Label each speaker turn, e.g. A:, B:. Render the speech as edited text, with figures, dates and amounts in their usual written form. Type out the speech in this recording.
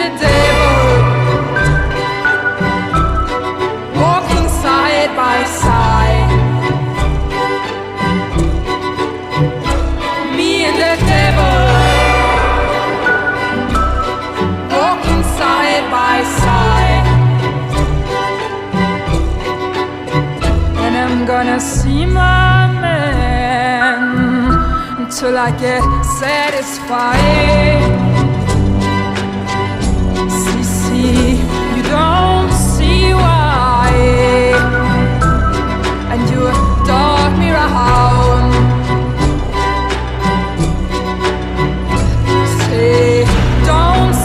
A: the devil, walking side by side. Me and the devil, walking side by side. And I'm gonna see my man until I get satisfied. See, you don't